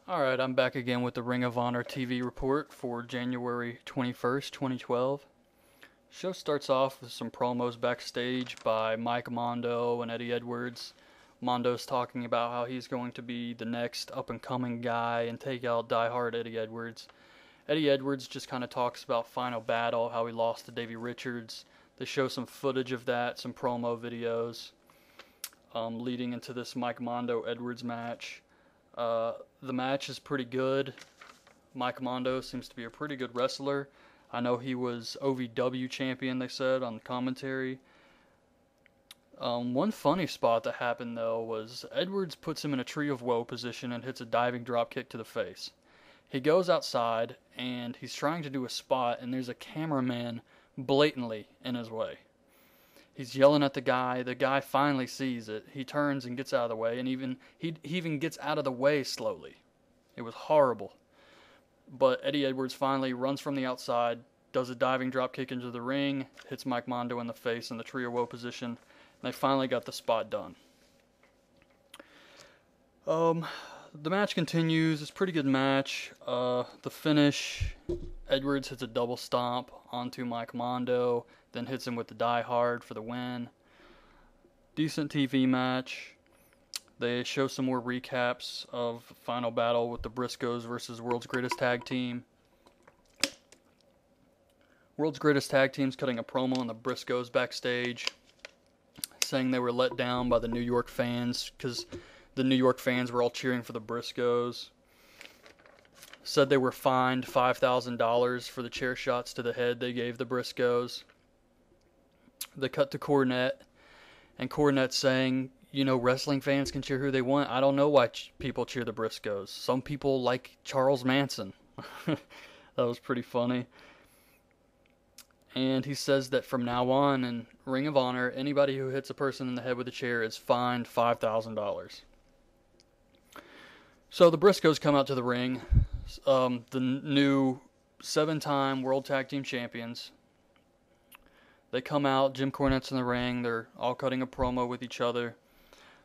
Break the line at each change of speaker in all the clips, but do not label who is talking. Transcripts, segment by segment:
Alright, I'm back again with the Ring of Honor TV report for January 21st, 2012. Show starts off with some promos backstage by Mike Mondo and Eddie Edwards. Mondo's talking about how he's going to be the next up-and-coming guy and take out diehard Eddie Edwards. Eddie Edwards just kind of talks about Final Battle, how he lost to Davey Richards. They show some footage of that, some promo videos leading into this Mike Mondo-Edwards match. The match is pretty good. Mike Mondo seems to be a pretty good wrestler. I know he was OVW champion, they said, on commentary. One funny spot that happened, though, was Edwards puts him in a Tree of Woe position and hits a diving drop kick to the face. He goes outside, and he's trying to do a spot, and there's a cameraman blatantly in his way. He's yelling at the guy. The guy finally sees it. He turns and gets out of the way, and he even gets out of the way slowly. It was horrible. But Eddie Edwards finally runs from the outside, does a diving drop kick into the ring, hits Mike Mondo in the face in the Tree of Woe position, and they finally got the spot done. The match continues. It's a pretty good match. The finish, Edwards hits a double stomp onto Mike Mondo, then hits him with the Die Hard for the win. Decent TV match. They show some more recaps of Final Battle with the Briscoes versus World's Greatest Tag Team. World's Greatest Tag Team's cutting a promo on the Briscoes backstage, saying they were let down by the New York fans because the New York fans were all cheering for the Briscoes. Said they were fined $5,000 for the chair shots to the head they gave the Briscoes. They cut to Cornette, and Cornette saying, you know, wrestling fans can cheer who they want. I don't know why people cheer the Briscoes. Some people like Charles Manson. That was pretty funny. And he says that from now on in Ring of Honor, anybody who hits a person in the head with a chair is fined $5,000. So the Briscoes come out to the ring. The new 7-time World Tag Team Champions. They come out, Jim Cornette's in the ring, they're all cutting a promo with each other.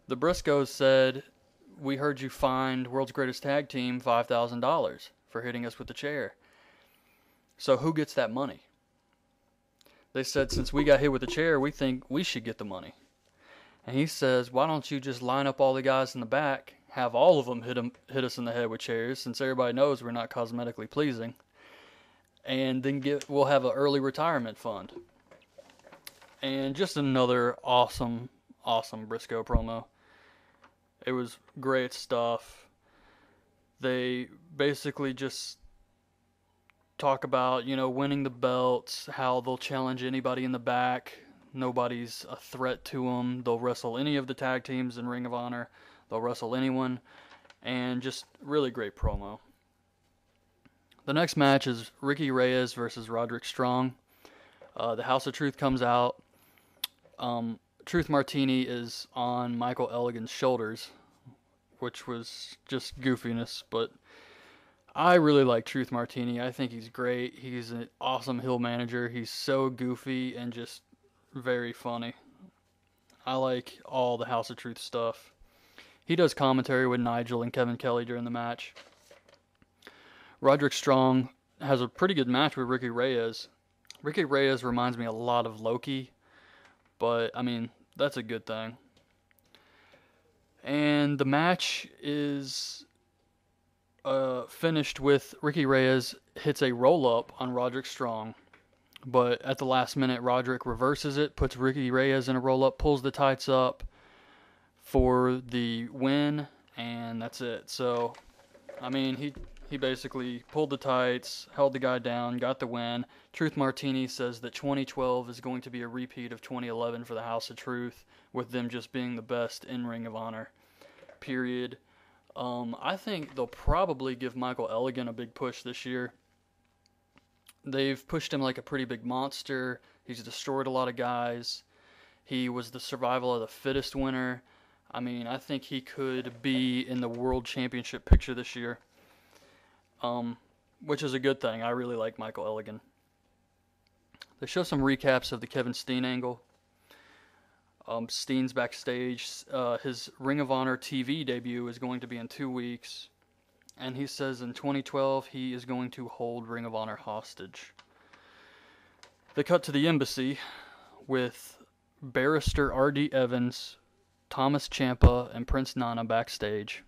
The Briscoes said, we heard you fined World's Greatest Tag Team $5,000 for hitting us with the chair. So who gets that money? They said, since we got hit with the chair, we think we should get the money. And he says, why don't you just line up all the guys in the back, have all of them hit us in the head with chairs, since everybody knows we're not cosmetically pleasing, and then we'll have an early retirement fund. And just another awesome Briscoe promo. It was great stuff. They basically just talk about, you know, winning the belts, how they'll challenge anybody in the back. Nobody's a threat to them. They'll wrestle any of the tag teams in Ring of Honor. They'll wrestle anyone. And just really great promo. The next match is Ricky Reyes versus Roderick Strong. The House of Truth comes out. Truth Martini is on Michael Elgin's shoulders, which was just goofiness, but I really like Truth Martini. I think he's great. He's an awesome heel manager. He's so goofy and just very funny. I like all the House of Truth stuff. He does commentary with Nigel and Kevin Kelly during the match. Roderick Strong has a pretty good match with Ricky Reyes. Ricky Reyes reminds me a lot of Loki, but, I mean, that's a good thing. And the match is finished with Ricky Reyes hits a roll-up on Roderick Strong. But at the last minute, Roderick reverses it, puts Ricky Reyes in a roll-up, pulls the tights up for the win, and that's it. So, I mean, he basically pulled the tights, held the guy down, got the win. Truth Martini says that 2012 is going to be a repeat of 2011 for the House of Truth, with them just being the best in Ring of Honor, period. I think they'll probably give Michael Elgin a big push this year. They've pushed him like a pretty big monster. He's destroyed a lot of guys. He was the survival of the fittest winner. I mean, I think he could be in the World Championship picture this year. Which is a good thing. I really like Michael Elgin. They show some recaps of the Kevin Steen angle. Steen's backstage. His Ring of Honor TV debut is going to be in 2 weeks. and he says in 2012 he is going to hold Ring of Honor hostage. They cut to the embassy with Barrister R.D. Evans, Thomas Ciampa, and Prince Nana backstage.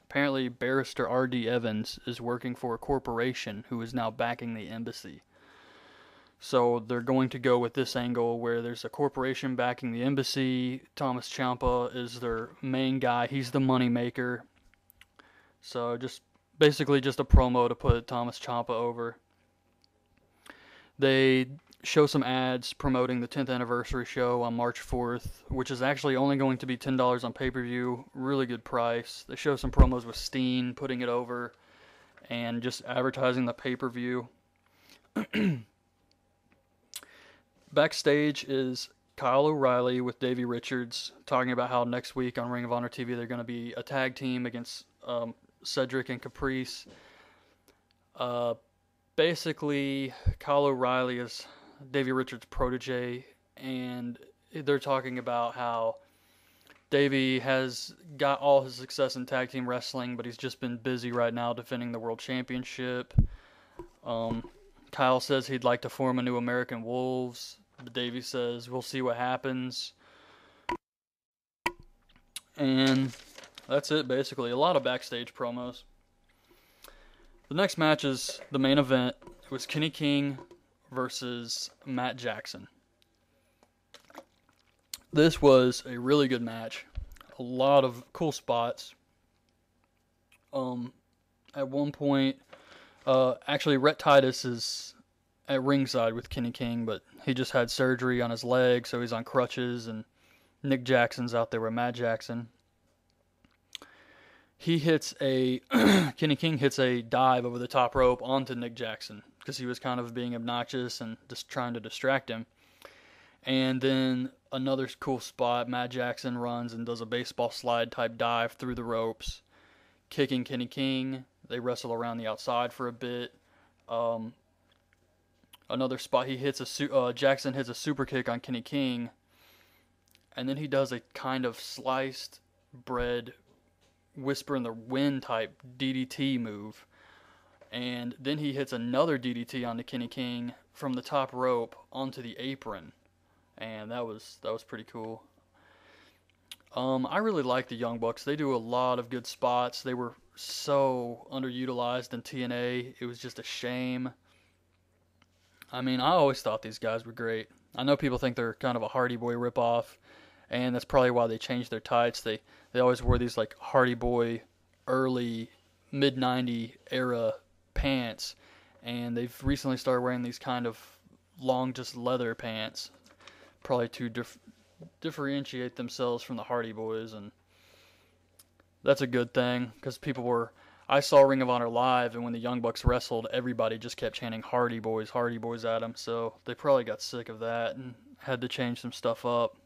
Apparently, Barrister R.D. Evans is working for a corporation who is now backing the embassy. So they're going to go with this angle where there's a corporation backing the embassy. Thomas Ciampa is their main guy. He's the money maker. So basically just a promo to put Thomas Ciampa over. They show some ads promoting the 10th anniversary show on March 4th, which is actually only going to be $10 on pay-per-view. Really good price. They show some promos with Steen putting it over and just advertising the pay-per-view. Backstage is Kyle O'Reilly with Davey Richards talking about how next week on Ring of Honor TV they're going to be a tag team against Cedric and Caprice. Basically, Kyle O'Reilly is Davey Richards' protege, and they're talking about how Davey has got all his success in tag team wrestling, but he's just been busy right now defending the World Championship. Kyle says he'd like to form a new American Wolves, but Davey says we'll see what happens. And that's it, basically. A lot of backstage promos. The next match is the main event. It was Kenny King versus Matt Jackson. This was a really good match. A lot of cool spots. At one point, actually Rhett Titus is at ringside with Kenny King, but he just had surgery on his leg, so he's on crutches, and Nick Jackson's out there with Matt Jackson. Kenny King hits a dive over the top rope onto Nick Jackson because he was kind of being obnoxious and just trying to distract him. And then another cool spot, Matt Jackson runs and does a baseball slide type dive through the ropes, kicking Kenny King. They wrestle around the outside for a bit. Another spot, Jackson hits a super kick on Kenny King, and then he does a kind of sliced bread whisper in the wind type DDT move, and then he hits another DDT onto Kenny King from the top rope onto the apron, and that was pretty cool. I really like the Young Bucks. They do a lot of good spots. They were so underutilized in TNA. It was just a shame. I mean, I always thought these guys were great. I know people think they're kind of a Hardy Boy ripoff, and that's probably why they changed their tights. They always wore these like Hardy Boy early mid-90 era pants, and they've recently started wearing these kind of long just leather pants, probably to differentiate themselves from the Hardy Boys, and that's a good thing because I saw Ring of Honor live, and when the Young Bucks wrestled, everybody just kept chanting Hardy Boys at them, so they probably got sick of that and had to change some stuff up.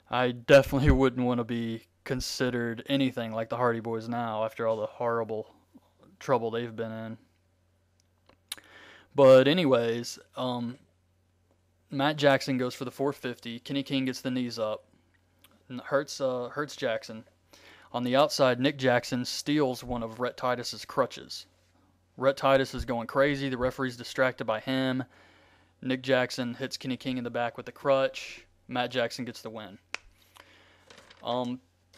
I definitely wouldn't want to be considered anything like the Hardy Boys now after all the horrible trouble they've been in. But anyways, Matt Jackson goes for the 450. Kenny King gets the knees up and hurts Jackson. On the outside, Nick Jackson steals one of Rhett Titus's crutches. Rhett Titus is going crazy. The referee's distracted by him. Nick Jackson hits Kenny King in the back with the crutch. Matt Jackson gets the win.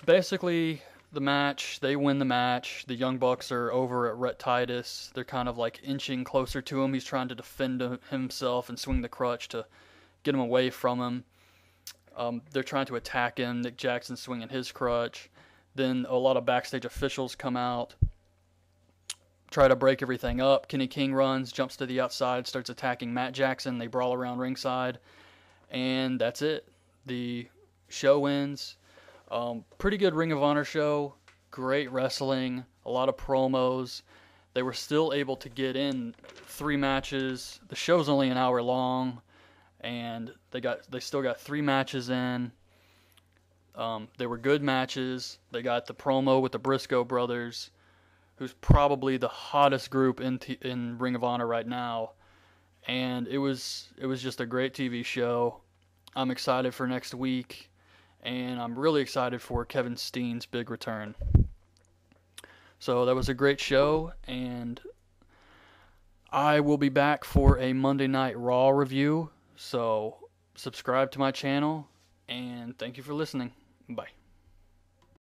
Basically, the match, they win the match. The Young Bucks are over at Rhett Titus. They're kind of like inching closer to him. He's trying to defend himself and swing the crutch to get him away from him. They're trying to attack him. Nick Jackson swinging his crutch. Then a lot of backstage officials come out, try to break everything up. Kenny King runs, jumps to the outside, starts attacking Matt Jackson. They brawl around ringside, and that's it. The show ends. Pretty good Ring of Honor show. Great wrestling. A lot of promos. They were still able to get in 3 matches. The show's only an hour long, and they still got 3 matches in. They were good matches. They got the promo with the Briscoe brothers, who's probably the hottest group in Ring of Honor right now. And it was just a great TV show. I'm excited for next week, and I'm really excited for Kevin Steen's big return. So that was a great show, and I will be back for a Monday Night Raw review. So subscribe to my channel, and thank you for listening. Bye.